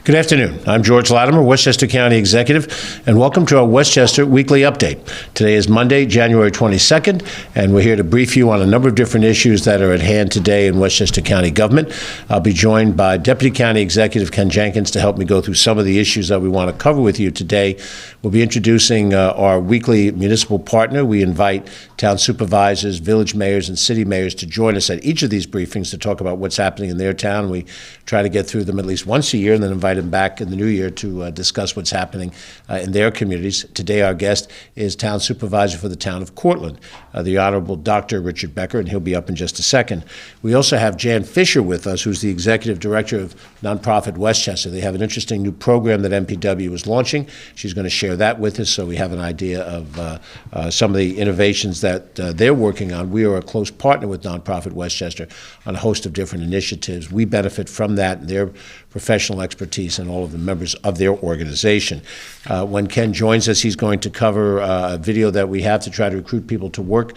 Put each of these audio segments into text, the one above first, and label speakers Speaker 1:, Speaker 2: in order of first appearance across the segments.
Speaker 1: Good afternoon. I'm George Latimer, Westchester County Executive, and welcome to our Westchester Weekly Update. Today is Monday, January 22nd, and we're here to brief you on a number of different issues that are at hand today in Westchester County government. I'll be joined by Deputy County Executive Ken Jenkins to help me go through some of the issues that we want to cover with you today. We'll be introducing our weekly municipal partner. We invite town supervisors, village mayors, and city mayors to join us at each of these briefings to talk about what's happening in their town. We try to get through them at least once a year and then invite them back in the new year to discuss what's happening in their communities. Today, our guest is Town Supervisor for the town of Cortlandt, the Honorable Dr. Richard Becker, and he'll be up in just a second. We also have Jan Fischer with us, who's the Executive Director of Nonprofit Westchester. They have an interesting new program that MPW is launching. She's going to share that with us so we have an idea of some of the innovations that they're working on. We are a close partner with Nonprofit Westchester on a host of different initiatives. We benefit from that and their professional expertise and all of the members of their organization. When Ken joins us, he's going to cover a video that we have to try to recruit people to work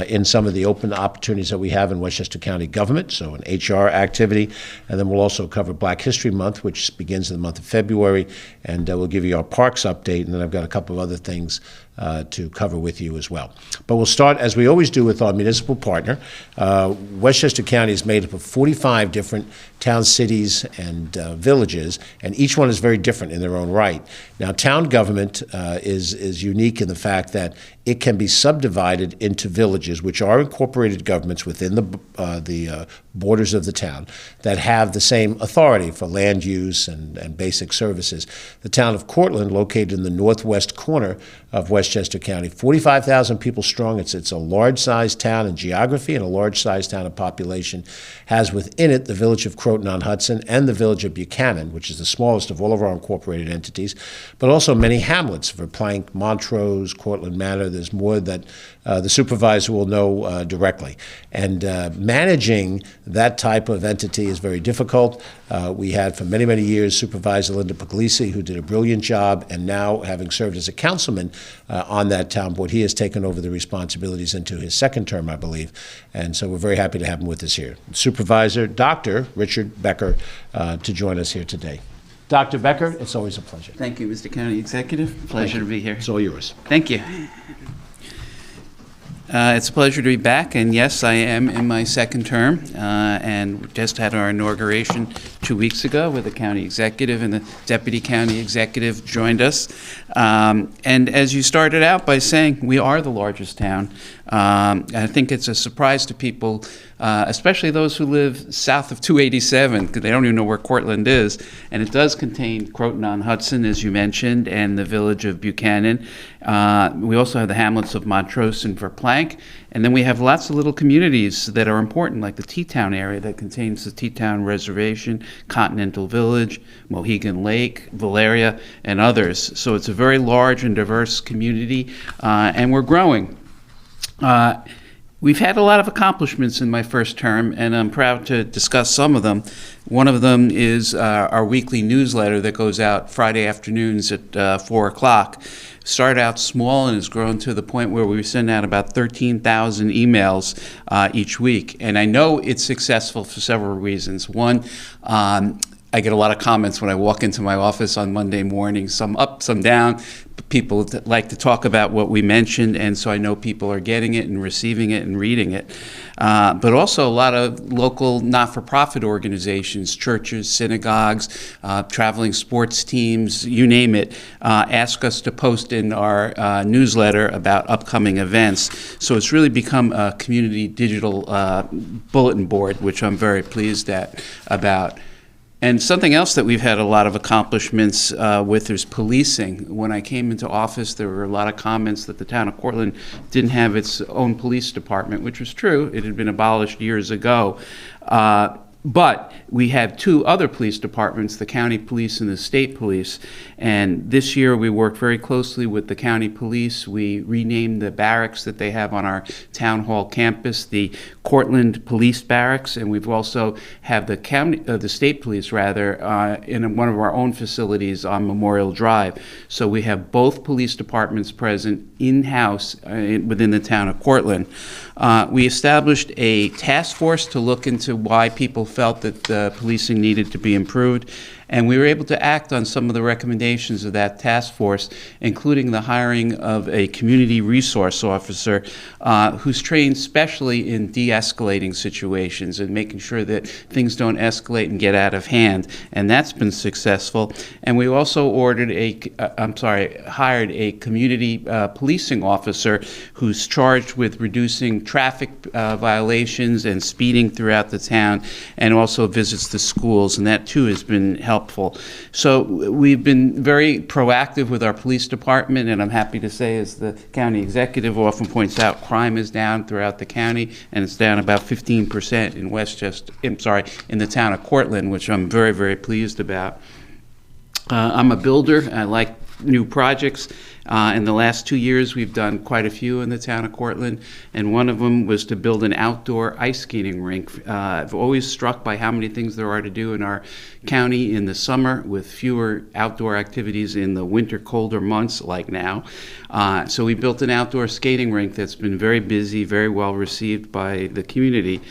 Speaker 1: in some of the open opportunities that we have in Westchester County government, so an HR activity. And then we'll also cover Black History Month, which begins in the month of February, and we'll give you our parks update, and then I've got a couple of other things to cover with you as well. But we'll start, as we always do, with our municipal partner. Westchester County is made up of 45 different towns, cities, and villages, and each one is very different in their own right. Now, town government is unique in the fact that it can be subdivided into villages, which are incorporated governments within the borders of the town that have the same authority for land use and basic services. The town of Cortlandt, located in the northwest corner of Westchester County, 45,000 people strong. It's a large-sized town in geography and a large-sized town in population, has within it the village of Croton-on-Hudson and the village of Buchanan, which is the smallest of all of our incorporated entities, but also many hamlets, Verplank, Montrose, Cortlandt Manor. There's more that the supervisor will know directly. And managing that type of entity is very difficult. We had for many, many years Supervisor Linda Puglisi, who did a brilliant job, and now, having served as a councilman on that town board, he has taken over the responsibilities into his second term, I believe. And so we're very happy to have him with us here. Supervisor Dr. Richard Becker to join us here today. Dr. Becker, it's always a pleasure.
Speaker 2: Thank you, Mr. County Executive. Pleasure to be here.
Speaker 1: It's all yours.
Speaker 2: Thank you. It's a pleasure to be back, and yes, I am in my second term, and we just had our inauguration 2 weeks ago where the county executive and the deputy county executive joined us. And as you started out by saying, we are the largest town. I think it's a surprise to people, especially those who live south of 287, because they don't even know where Cortlandt is. And it does contain Croton-on-Hudson, as you mentioned, and the village of Buchanan. We also have the hamlets of Montrose and Verplank. And then we have lots of little communities that are important, like the T-Town area that contains the T-Town Reservation, Continental Village, Mohegan Lake, Valeria, and others. So it's a very large and diverse community, and we're growing. We've had a lot of accomplishments in my first term, and I'm proud to discuss some of them. One of them is our weekly newsletter that goes out Friday afternoons at 4 o'clock. Started out small and has grown to the point where we send out about 13,000 emails each week. And I know it's successful for several reasons. One, I get a lot of comments when I walk into my office on Monday morning, some up, some down. People like to talk about what we mentioned, and so I know people are getting it and receiving it and reading it. But also a lot of local not-for-profit organizations, churches, synagogues, traveling sports teams, you name it, ask us to post in our newsletter about upcoming events. So it's really become a community digital bulletin board, which I'm very pleased about. And something else that we've had a lot of accomplishments with is policing. When I came into office, there were a lot of comments that the town of Cortlandt didn't have its own police department, which was true. It had been abolished years ago. But we have two other police departments, the county police and the state police. And this year we worked very closely with the county police. We renamed the barracks that they have on our town hall campus, the Cortlandt Police Barracks, and we've also have the state police in one of our own facilities on Memorial Drive. So we have both police departments present in-house within the town of Cortlandt. We established a task force to look into why people felt that policing needed to be improved. And we were able to act on some of the recommendations of that task force, including the hiring of a community resource officer who's trained specially in de-escalating situations and making sure that things don't escalate and get out of hand. And that's been successful. And we also hired a community policing officer who's charged with reducing traffic violations and speeding throughout the town, and also visits the schools, and that too has been helpful. So we've been very proactive with our police department, and I'm happy to say, as the county executive often points out, crime is down throughout the county, and it's down about 15% in Westchester, in the town of Cortlandt, which I'm very, very pleased about. I'm a builder. I like new projects. In the last 2 years, we've done quite a few in the town of Cortlandt, and one of them was to build an outdoor ice skating rink. I've always struck by how many things there are to do in our county in the summer with fewer outdoor activities in the winter, colder months like now. So we built an outdoor skating rink that's been very busy, very well received by the community.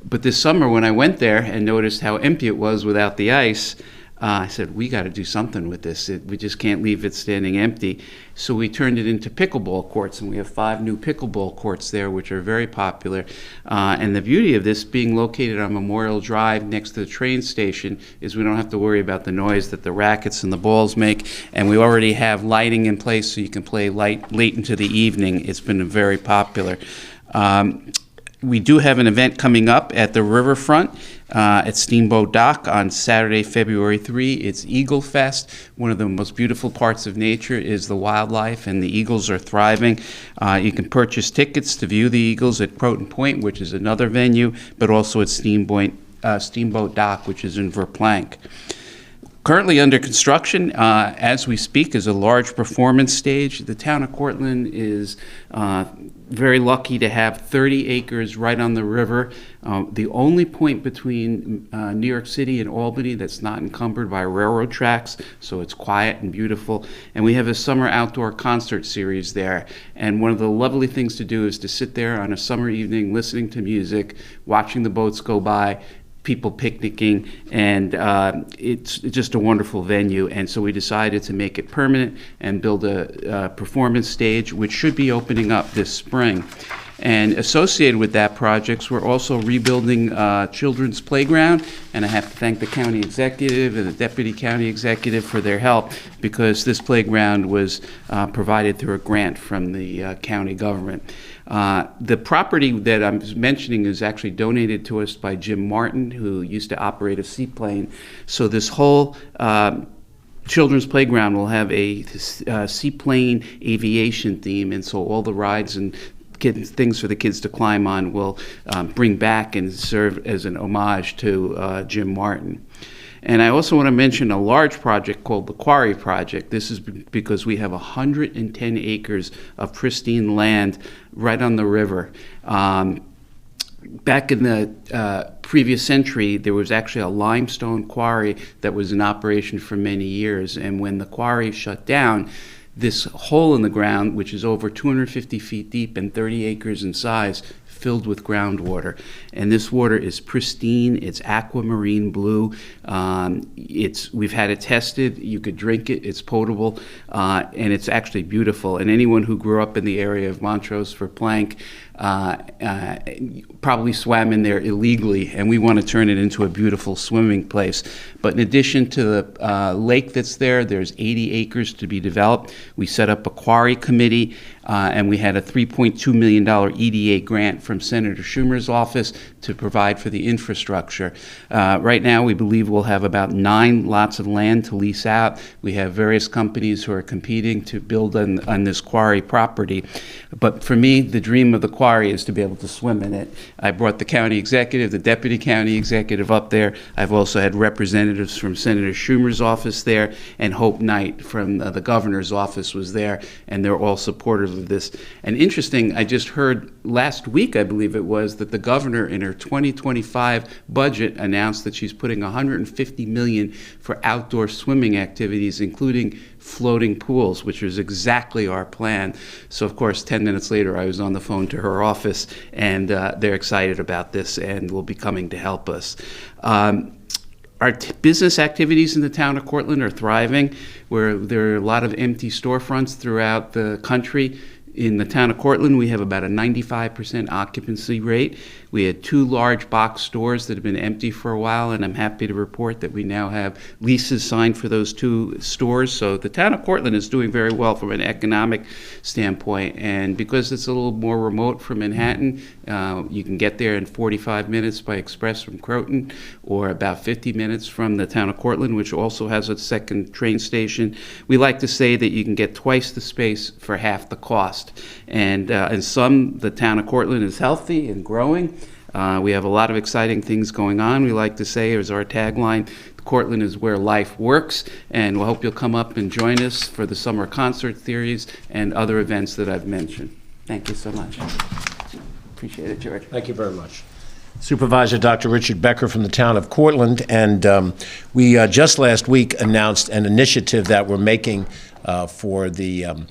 Speaker 2: But this summer, when I went there and noticed how empty it was without the ice, I said, we got to do something with this. We just can't leave it standing empty. So we turned it into pickleball courts, and we have 5 new pickleball courts there, which are very popular. And the beauty of this being located on Memorial Drive next to the train station is we don't have to worry about the noise that the rackets and the balls make. And we already have lighting in place so you can play late into the evening. It's been very popular. We do have an event coming up at the riverfront at Steamboat Dock on Saturday, February 3. It's Eagle Fest. One of the most beautiful parts of nature is the wildlife, and the eagles are thriving. You can purchase tickets to view the eagles at Croton Point, which is another venue, but also at Steamboat Dock, which is in Verplanck. Currently under construction, as we speak, is a large performance stage. The town of Cortlandt is very lucky to have 30 acres right on the river. The only point between New York City and Albany that's not encumbered by railroad tracks, so it's quiet and beautiful. And we have a summer outdoor concert series there. And one of the lovely things to do is to sit there on a summer evening listening to music, watching the boats go by, people picnicking, and it's just a wonderful venue. And so we decided to make it permanent and build a performance stage, which should be opening up this spring. And associated with that project, we're also rebuilding children's playground, and I have to thank the county executive and the deputy county executive for their help, because this playground was provided through a grant from the county government. The property that I'm mentioning is actually donated to us by Jim Martin, who used to operate a seaplane. So this whole children's playground will have a seaplane aviation theme, and so all the rides and things for the kids to climb on will bring back and serve as an homage to Jim Martin. And I also want to mention a large project called the Quarry Project. This is because we have 110 acres of pristine land right on the river. Back in the previous century, there was actually a limestone quarry that was in operation for many years. And when the quarry shut down, this hole in the ground, which is over 250 feet deep and 30 acres in size, filled with groundwater. And this water is pristine. It's aquamarine blue. We've had it tested. You could drink it. It's potable, and it's actually beautiful. And anyone who grew up in the area of Montrose Verplanck probably swam in there illegally, and we want to turn it into a beautiful swimming place. But in addition to the lake that's there, there's 80 acres to be developed. We set up a quarry committee, and we had a $3.2 million EDA grant from Senator Schumer's office to provide for the infrastructure. Right now, we believe we'll have about 9 lots of land to lease out. We have various companies who are competing to build on this quarry property. But for me, the dream of the quarry is to be able to swim in it. I brought the county executive, the deputy county executive up there. I've also had representatives from Senator Schumer's office there, and Hope Knight from the governor's office was there, and they're all supporters of this. And interesting, I just heard last week, I believe it was, that the governor in her 2025 budget announced that she's putting $150 million for outdoor swimming activities, including floating pools, which was exactly our plan. So, of course, 10 minutes later, I was on the phone to her office, and they're excited about this and will be coming to help us. Our business activities in the town of Cortlandt are thriving, where there are a lot of empty storefronts throughout the country. In the town of Cortlandt, we have about a 95% occupancy rate. We had 2 large box stores that have been empty for a while, and I'm happy to report that we now have leases signed for those 2 stores. So the town of Cortlandt is doing very well from an economic standpoint. And because it's a little more remote from Manhattan, you can get there in 45 minutes by express from Croton, or about 50 minutes from the town of Cortlandt, which also has a second train station. We like to say that you can get twice the space for half the cost. And in sum, the town of Cortlandt is healthy and growing. We have a lot of exciting things going on. We like to say, as our tagline, Cortlandt is where life works, and we hope you'll come up and join us for the summer concert series and other events that I've mentioned. Thank you so much. Appreciate it, George.
Speaker 1: Thank you very much. Supervisor Dr. Richard Becker from the town of Cortlandt, and we just last week announced an initiative that we're making for the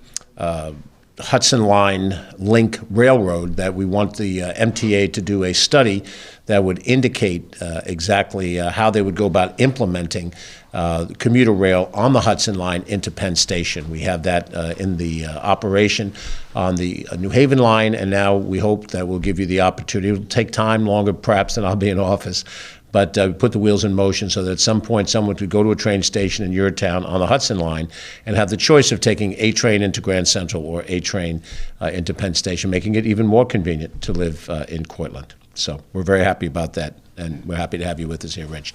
Speaker 1: Hudson Line Link Railroad, that we want the MTA to do a study that would indicate exactly how they would go about implementing commuter rail on the Hudson Line into Penn Station. We have that in the operation on the New Haven line, and now we hope that we'll give you the opportunity. It'll take time, longer perhaps than I'll be in office, but put the wheels in motion so that at some point someone could go to a train station in your town on the Hudson Line and have the choice of taking a train into Grand Central or a train into Penn Station, making it even more convenient to live in Cortlandt. So we're very happy about that, and we're happy to have you with us here, Rich.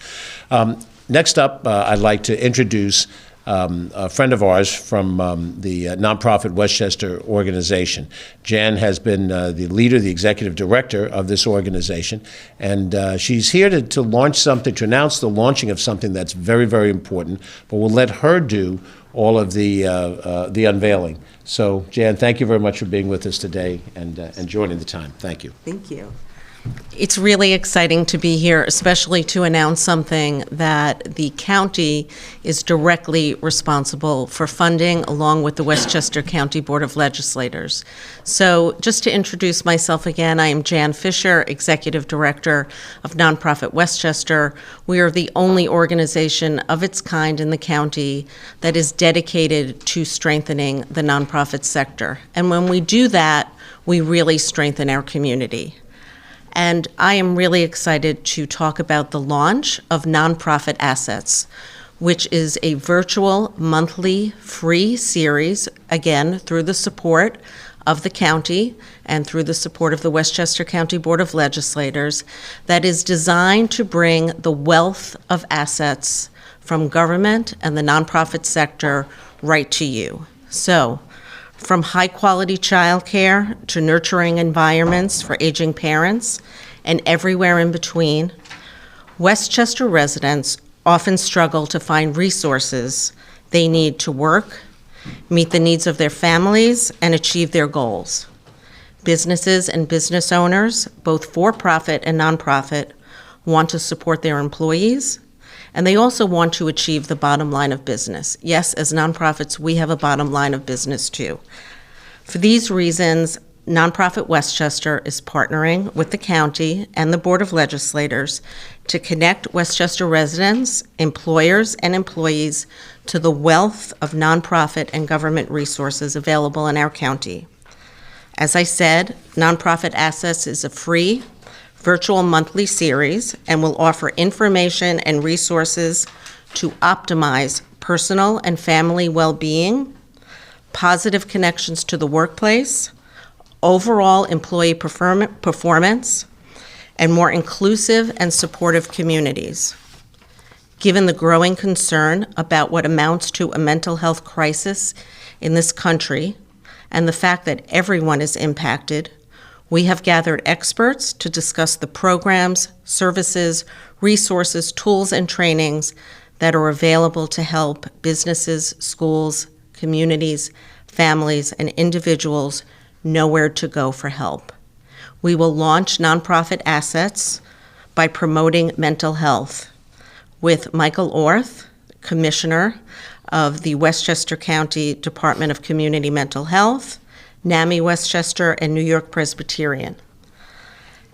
Speaker 1: Next up, I'd like to introduce a friend of ours from the nonprofit Westchester organization. Jan has been the leader, the executive director of this organization, and she's here to launch something, to announce the launching of something that's very, very important, but we'll let her do all of the unveiling. So, Jan, thank you very much for being with us today and joining the time. Thank you.
Speaker 3: Thank you. It's really exciting to be here, especially to announce something that the county is directly responsible for funding, along with the Westchester County Board of Legislators. So just to introduce myself again, I am Jan Fischer, Executive Director of Nonprofit Westchester. We are the only organization of its kind in the county that is dedicated to strengthening the nonprofit sector. And when we do that, we really strengthen our community. And I am really excited to talk about the launch of Nonprofit Assets, which is a virtual monthly free series, again, through the support of the county and through the support of the Westchester County Board of Legislators, that is designed to bring the wealth of assets from government and the nonprofit sector right to you. So, from high-quality childcare to nurturing environments for aging parents and everywhere in between, Westchester residents often struggle to find resources they need to work, meet the needs of their families, and achieve their goals. Businesses and business owners, both for-profit and nonprofit, want to support their employees, and they also want to achieve the bottom line of business. Yes, as nonprofits, we have a bottom line of business too. For these reasons, Nonprofit Westchester is partnering with the county and the Board of Legislators to connect Westchester residents, employers, and employees to the wealth of nonprofit and government resources available in our county. As I said, Nonprofit Assets is a free virtual monthly series and will offer information and resources to optimize personal and family well-being, positive connections to the workplace, overall employee performance, and more inclusive and supportive communities. Given the growing concern about what amounts to a mental health crisis in this country and the fact that everyone is impacted, we have gathered experts to discuss the programs, services, resources, tools, and trainings that are available to help businesses, schools, communities, families, and individuals know where to go for help. We will launch Nonprofit Assets by promoting mental health with Michael Orth, Commissioner of the Westchester County Department of Community Mental Health, NAMI Westchester, and New York Presbyterian.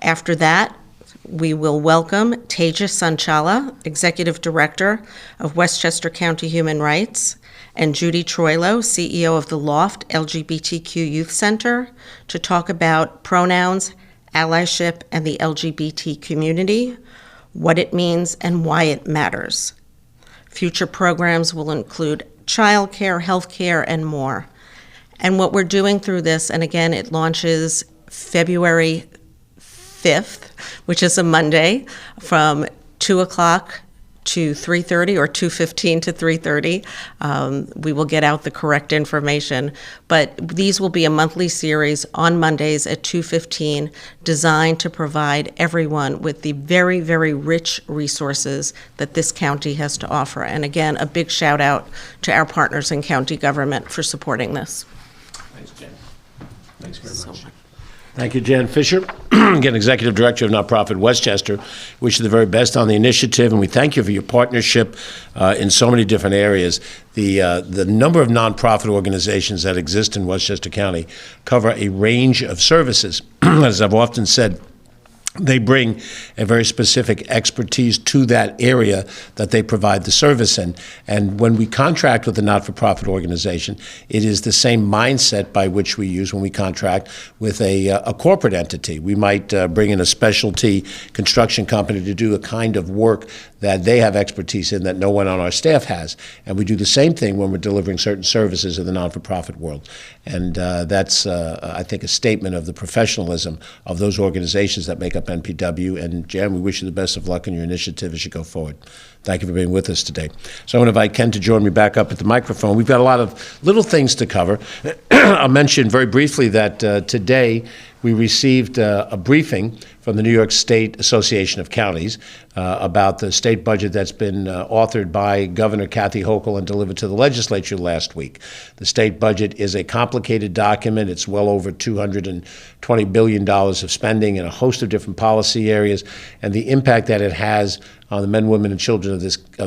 Speaker 3: After that, we will welcome Teja Sanchala, Executive Director of Westchester County Human Rights, and Judy Troilo, CEO of the Loft LGBTQ Youth Center, to talk about pronouns, allyship, and the LGBT community, what it means and why it matters. Future programs will include childcare, healthcare, and more. And what we're doing through this, and again, it launches February 5th, which is a Monday, from 2 o'clock to 3:30 or 2:15 to 3:30. We will get out the correct information. But these will be a monthly series on Mondays at 2:15, designed to provide everyone with the very, very rich resources that this county has to offer. And again, a big shout out to our partners in county government for supporting this.
Speaker 1: Thanks, Jen. Thanks very much. Thank you, Jen. Fischer, again, Executive Director of Nonprofit Westchester. Wish you the very best on the initiative, and we thank you for your partnership in so many different areas. The number of nonprofit organizations that exist in Westchester County cover a range of services. As I've often said, they bring a very specific expertise to that area that they provide the service in. And when we contract with a not-for-profit organization, it is the same mindset by which we use when we contract with a corporate entity. We might bring in a specialty construction company to do a kind of work that they have expertise in that no one on our staff has. And we do the same thing when we're delivering certain services in the non-for-profit world. And that's, I think, a statement of the professionalism of those organizations that make up NPW. And Jan, we wish you the best of luck in your initiative as you go forward. Thank you for being with us today. So I want to invite Ken to join me back up at the microphone. We've got a lot of little things to cover. I'll mention very briefly that today we received a briefing from the New York State Association of Counties about the state budget that's been authored by Governor Kathy Hochul and delivered to the legislature last week. The state budget is a complicated document. It's well over $220 billion of spending in a host of different policy areas, and the impact that it has on the men, women, and children of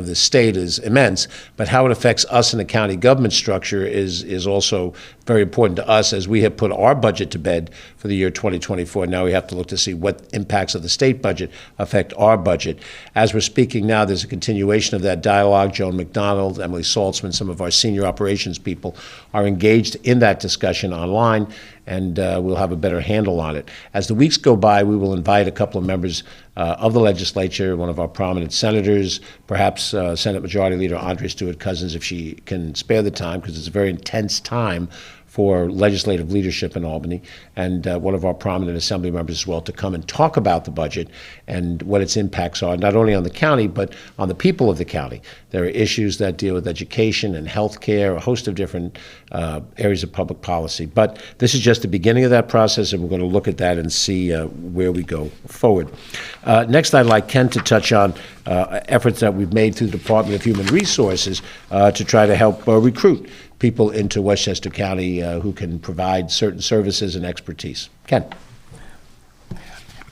Speaker 1: this state is immense. But how it affects us in the county government structure is also very important to us, as we have put our budget to bed for the year 2024. Now we have to look to see what impacts of the state budget affect our budget. As we're speaking now, there's a continuation of that dialogue. Joan McDonald, Emily Saltzman, some of our senior operations people are engaged in that discussion online, and we'll have a better handle on it. As the weeks go by, we will invite a couple of members of the legislature, one of our prominent senators, perhaps Senate Majority Leader Andrea Stewart-Cousins, if she can spare the time, because it's a very intense time for legislative leadership in Albany, and one of our prominent assembly members as well, to come and talk about the budget and what its impacts are, not only on the county, but on the people of the county. There are issues that deal with education and health care, a host of different areas of public policy. But this is just the beginning of that process, and we're going to look at that and see where we go forward. Next, I'd like Ken to touch on efforts that we've made through the Department of Human Resources to try to help recruit people into Westchester County who can provide certain services and expertise. Ken.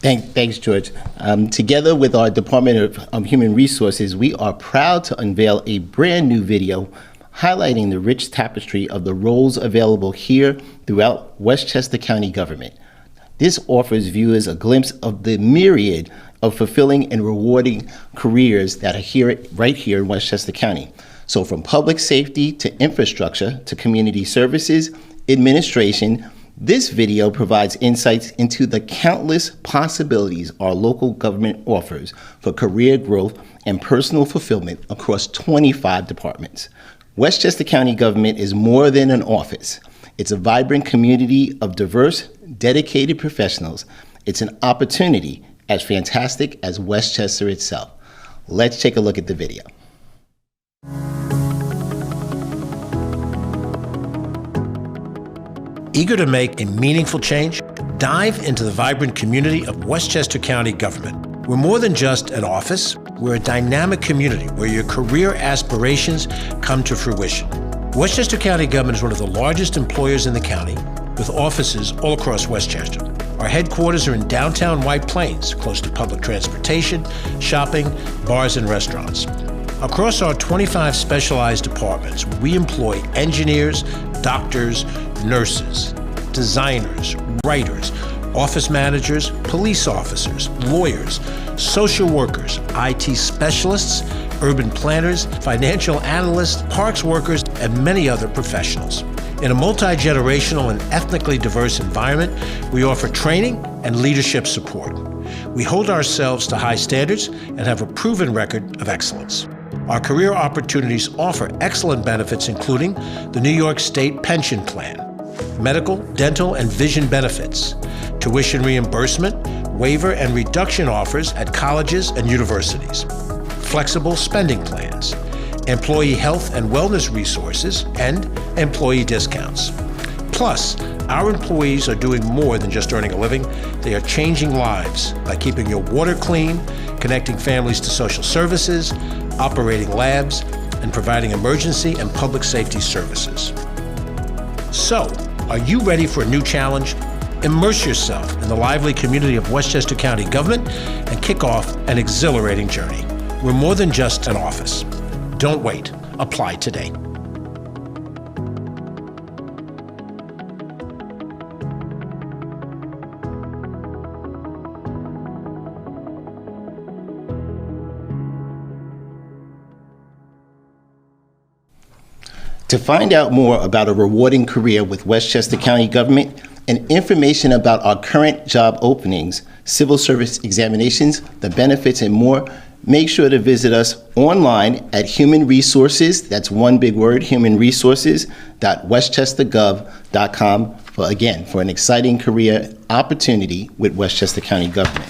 Speaker 4: Thanks, George. Together with our Department of Human Resources, we are proud to unveil a brand new video highlighting the rich tapestry of the roles available here throughout Westchester County government. This offers viewers a glimpse of the myriad of fulfilling and rewarding careers that are right here in Westchester County. So from public safety to infrastructure to community services, administration, this video provides insights into the countless possibilities our local government offers for career growth and personal fulfillment across 25 departments. Westchester County government is more than an office. It's a vibrant community of diverse, dedicated professionals. It's an opportunity as fantastic as Westchester itself. Let's take a look at the video.
Speaker 1: Eager to make a meaningful change? Dive into the vibrant community of Westchester County government. We're more than just an office. We're a dynamic community where your career aspirations come to fruition. Westchester County government is one of the largest employers in the county, with offices all across Westchester. Our headquarters are in downtown White Plains, close to public transportation, shopping, bars, and restaurants. Across our 25 specialized departments, we employ engineers, doctors, nurses, designers, writers, office managers, police officers, lawyers, social workers, IT specialists, urban planners, financial analysts, parks workers, and many other professionals. In a multi-generational and ethnically diverse environment, we offer training and leadership support. We hold ourselves to high standards and have a proven record of excellence. Our career opportunities offer excellent benefits, including the New York State Pension Plan, medical, dental, and vision benefits, tuition reimbursement, waiver and reduction offers at colleges and universities, flexible spending plans, employee health and wellness resources, and employee discounts. Plus, our employees are doing more than just earning a living. They are changing lives by keeping your water clean, connecting families to social services, operating labs, and providing emergency and public safety services. So, are you ready for a new challenge? Immerse yourself in the lively community of Westchester County government and kick off an exhilarating journey. We're more than just an office. Don't wait. Apply today.
Speaker 4: To find out more about a rewarding career with Westchester County government and information about our current job openings, civil service examinations, the benefits, and more, make sure to visit us online at Human Resources, that's one big word, humanresources.westchestergov.com for an exciting career opportunity with Westchester County government.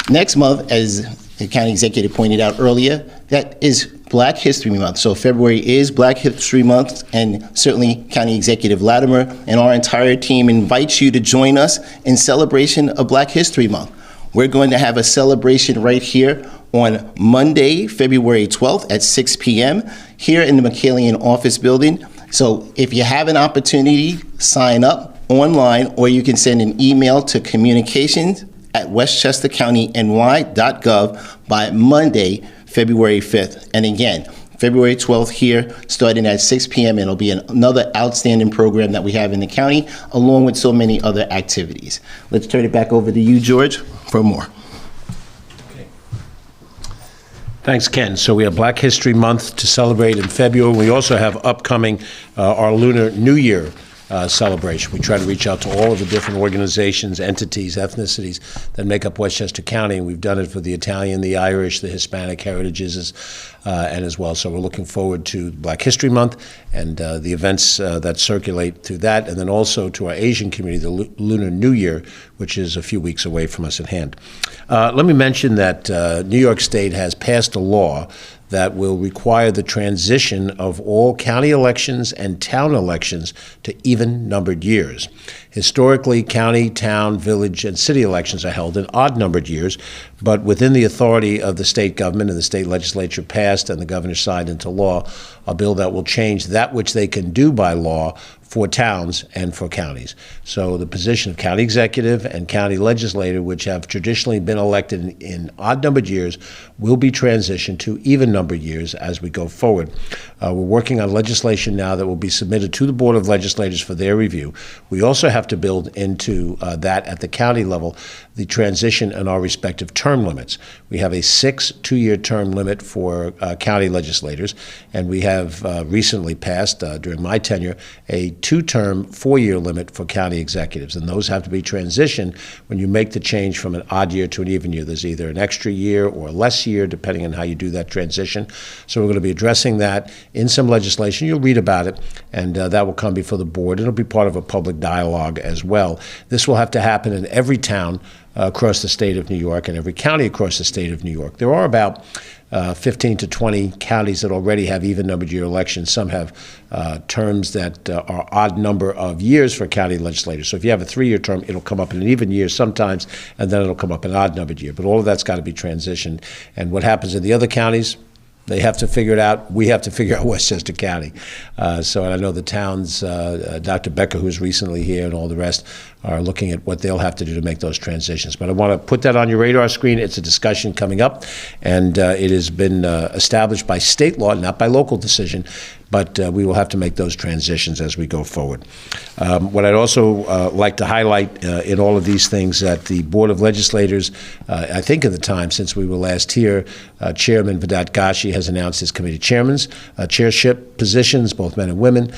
Speaker 4: Next month, as the county executive pointed out earlier, that is Black History Month. So February is Black History Month, and certainly County Executive Latimer and our entire team invites you to join us in celebration of Black History Month. We're going to have a celebration right here on Monday, February 12th at 6 p.m. here in the McCallion office building. So if you have an opportunity, sign up online, or you can send an email to communications@westchestercountyny.gov by Monday, February 5th. And again, February 12th here, starting at 6 p.m. It'll be another outstanding program that we have in the county, along with so many other activities. Let's turn it back over to you, George, for more.
Speaker 1: Thanks, Ken. So we have Black History Month to celebrate in February. We also have upcoming our Lunar New Year celebration. We try to reach out to all of the different organizations, entities, ethnicities that make up Westchester County, and we've done it for the Italian, the Irish, the Hispanic heritages, and as well. So we're looking forward to Black History Month and the events that circulate through that, and then also to our Asian community, the Lunar New Year, which is a few weeks away from us at hand. Let me mention that New York State has passed a law that will require the transition of all county elections and town elections to even-numbered years. Historically, county, town, village, and city elections are held in odd-numbered years, but within the authority of the state government and the state legislature passed and the governor signed into law a bill that will change that which they can do by law for towns and for counties. So the position of county executive and county legislator, which have traditionally been elected in odd-numbered years, will be transitioned to even-numbered years as we go forward. We're working on legislation now that will be submitted to the Board of Legislators for their review. We also have to build into that at the county level the transition and our respective term limits. We have a 6 two-year term limit for county legislators, and we have recently passed, during my tenure, a 2-term 4-year limit for county executives, and those have to be transitioned when you make the change from an odd year to an even year. There's either an extra year or a less year, depending on how you do that transition. So we're going to be addressing that in some legislation. You'll read about it, and that will come before the board. It'll be part of a public dialogue as well. This will have to happen in every town across the state of New York and every county across the state of New York. There are about 15 to 20 counties that already have even-numbered year elections. Some have terms that are odd number of years for county legislators. So if you have a 3-year term, it'll come up in an even year sometimes, and then it'll come up in an odd-numbered year. But all of that's got to be transitioned. And what happens in the other counties, they have to figure it out. We have to figure out Westchester County. So and I know the towns, Dr. Becker, who's recently here, and all the rest are looking at what they'll have to do to make those transitions. But I want to put that on your radar screen. It's a discussion coming up, and it has been established by state law, not by local decision, but we will have to make those transitions as we go forward. What I'd also like to highlight in all of these things that the Board of Legislators, I think in the time since we were last here, Chairman Vedat Gashi has announced his committee chairship positions, both men and women,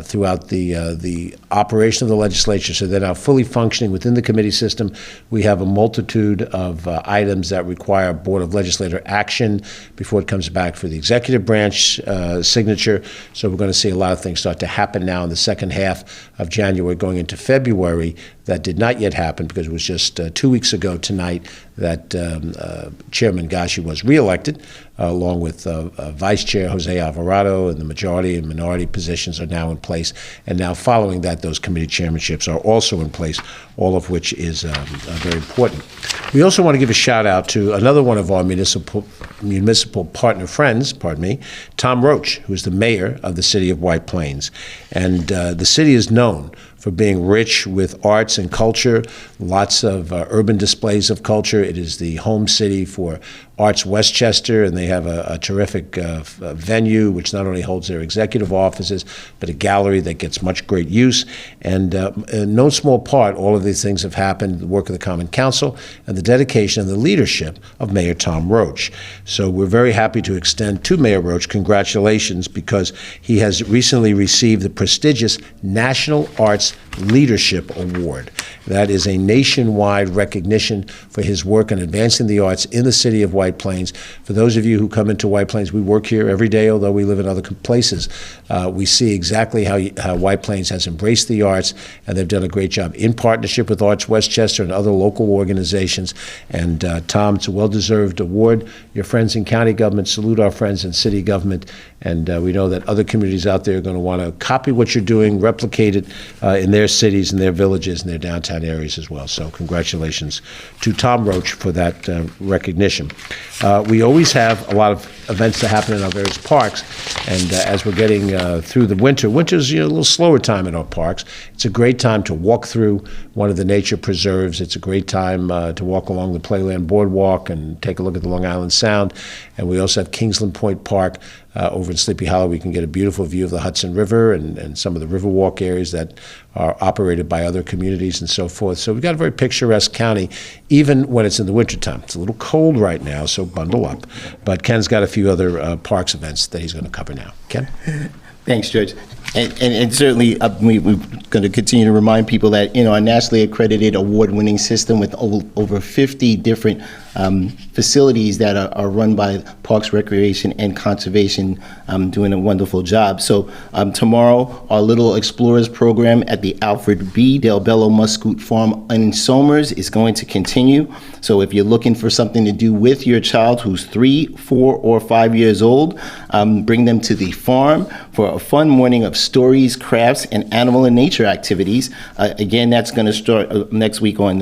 Speaker 1: throughout the operation of the legislature, so they're now fully functioning within the committee system. We have a multitude of items that require Board of Legislator action before it comes back for the executive branch signature. So we're going to see a lot of things start to happen now in the second half of January going into February. That did not yet happen because it was just 2 weeks ago tonight that Chairman Gashi was reelected, along with Vice Chair Jose Alvarado, and the majority and minority positions are now in place. And now following that, those committee chairmanships are also in place, all of which is very important. We also want to give a shout out to another one of our municipal partner friends, Tom Roach, who is the mayor of the city of White Plains. And the city is known for being rich with arts and culture, lots of urban displays of culture. It is the home city for Arts Westchester, and they have a terrific venue which not only holds their executive offices, but a gallery that gets much great use. And in no small part, all of these things have happened, the work of the Common Council and the dedication and the leadership of Mayor Tom Roach. So we're very happy to extend to Mayor Roach congratulations, because he has recently received the prestigious National Arts Leadership Award. That is a nationwide recognition for his work in advancing the arts in the city of White Plains. For those of you who come into White Plains, we work here every day, although we live in other places. We see exactly how White Plains has embraced the arts, and they've done a great job in partnership with Arts Westchester and other local organizations. And Tom, it's a well-deserved award. Your friends in county government salute our friends in city government, and we know that other communities out there are going to want to copy what you're doing, replicate it in their cities and their villages and their downtown areas as well. So congratulations to Tom Roach for that recognition. We always have a lot of events that happen in our various parks, and as we're getting through the winter's a little slower time in our parks. It's a great time to walk through one of the nature preserves. It's a great time to walk along the Playland Boardwalk and take a look at the Long Island Sound. And we also have Kingsland Point Park over in Sleepy Hollow. We can get a beautiful view of the Hudson River and some of the Riverwalk areas that are operated by other communities and so forth. So we've got a very picturesque county, even when it's in the wintertime. It's a little cold right now, so bundle up. But Ken's got a few other parks events that he's going to cover now. Ken?
Speaker 4: Thanks, George. And certainly, we're going to continue to remind people that, our nationally accredited award-winning system with over 50 different facilities that are run by Parks, Recreation, and Conservation, doing a wonderful job. So tomorrow, our Little Explorers program at the Alfred B. Del Bello Muscoot Farm in Somers is going to continue. So if you're looking for something to do with your child who's 3, 4, or 5 years old, bring them to the farm for a fun morning of stories, crafts, and animal and nature activities. Again, that's going to start next week on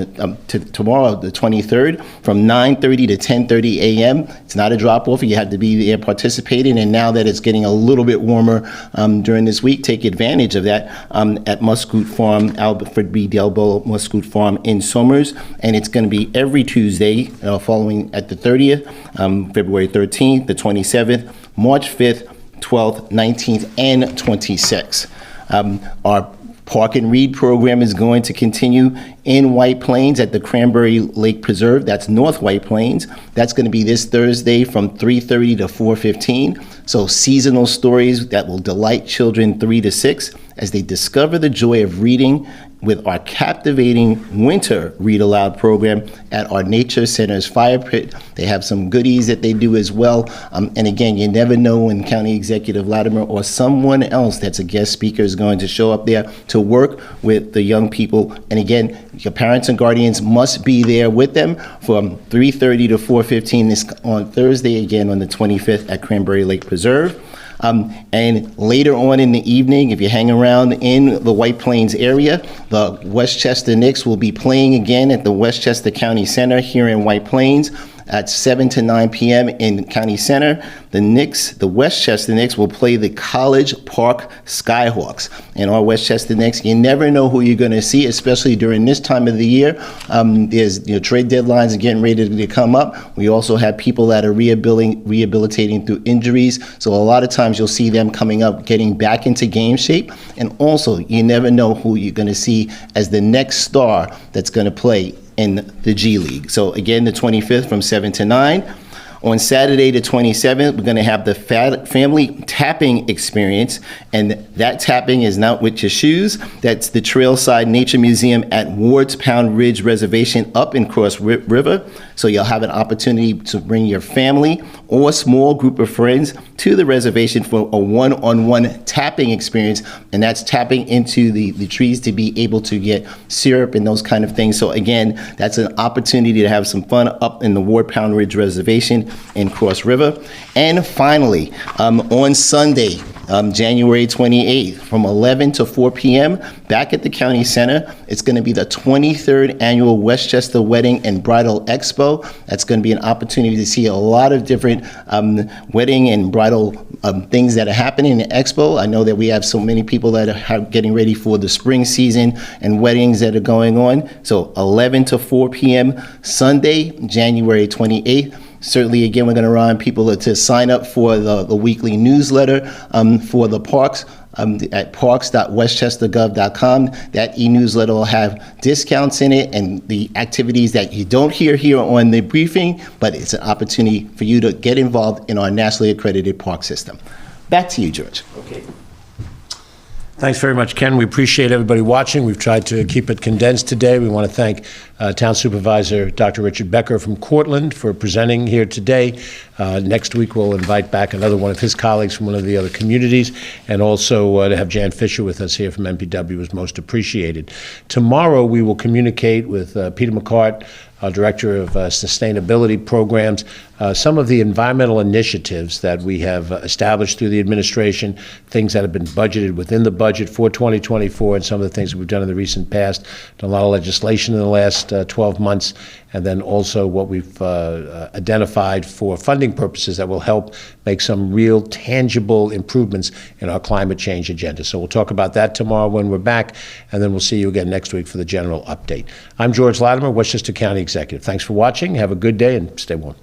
Speaker 4: tomorrow, the 23rd, from 9:30 to 10:30 a.m. It's not a drop-off. You have to be there participating. And now that it's getting a little bit warmer during this week, take advantage of that at Muscoot Farm, Alfred B. Del Bello Muscoot Farm in Somers. And it's going to be every Tuesday following at the 30th, February 13th, the 27th, March 5th, 12th, 19th, and 26th. Our Park and Read program is going to continue in White Plains at the Cranberry Lake Preserve. That's North White Plains. That's going to be this Thursday from 3:30 to 4:15. So seasonal stories that will delight children 3 to 6 as they discover the joy of reading with our captivating winter Read Aloud program at our Nature Center's Fire Pit. They have some goodies that they do as well. And again, you never know when County Executive Latimer or someone else that's a guest speaker is going to show up there to work with the young people. And again, your parents and guardians must be there with them from 3:30 to 4:15 this on Thursday, again on the 25th at Cranberry Lake Preserve. And later on in the evening, if you hang around in the White Plains area, the Westchester Knicks will be playing again at the Westchester County Center here in White Plains. at 7 to 9 p.m. in County Center. The Westchester Knicks will play the College Park Skyhawks. And our Westchester Knicks, you never know who you're going to see, especially during this time of the year. There's trade deadlines are getting ready to come up. We also have people that are rehabilitating through injuries. So a lot of times you'll see them coming up, getting back into game shape. And also, you never know who you're going to see as the next star that's going to play in the G League. So again, the 25th from 7 to 9. On Saturday, the 27th, we're going to have the family tapping experience, and that tapping is not with your shoes. That's the Trailside Nature Museum at Ward's Pound Ridge Reservation up in Cross River. So you'll have an opportunity to bring your family or a small group of friends to the reservation for a one-on-one tapping experience, and that's tapping into the trees to be able to get syrup and those kind of things. So again, that's an opportunity to have some fun up in the Ward Pound Ridge Reservation in Cross River. And finally, on Sunday, January 28th, from 11 to 4 p.m., back at the County Center, it's going to be the 23rd Annual Westchester Wedding and Bridal Expo. That's going to be an opportunity to see a lot of different wedding and bridal things that are happening in the expo. I know that we have so many people that are getting ready for the spring season and weddings that are going on. So 11 to 4 p.m. Sunday, January 28th. Certainly, again, we're going to remind people to sign up for the weekly newsletter for the parks at parks.westchestergov.com. That e-newsletter will have discounts in it and the activities that you don't hear here on the briefing, but it's an opportunity for you to get involved in our nationally accredited park system. Back to you, George.
Speaker 1: Okay. Thanks very much, Ken. We appreciate everybody watching. We've tried to keep it condensed today. We want to thank Town Supervisor Dr. Richard Becker from Cortlandt for presenting here today. Next week, we'll invite back another one of his colleagues from one of the other communities, and also to have Jan Fischer with us here from MPW was most appreciated. Tomorrow, we will communicate with Peter McCart, our Director of Sustainability Programs, some of the environmental initiatives that we have established through the administration, things that have been budgeted within the budget for 2024, and some of the things that we've done in the recent past, done a lot of legislation in the last 12 months, and then also what we've identified for funding purposes that will help make some real tangible improvements in our climate change agenda. So we'll talk about that tomorrow when we're back, and then we'll see you again next week for the general update. I'm George Latimer, Westchester County Executive. Thanks for watching. Have a good day and stay warm.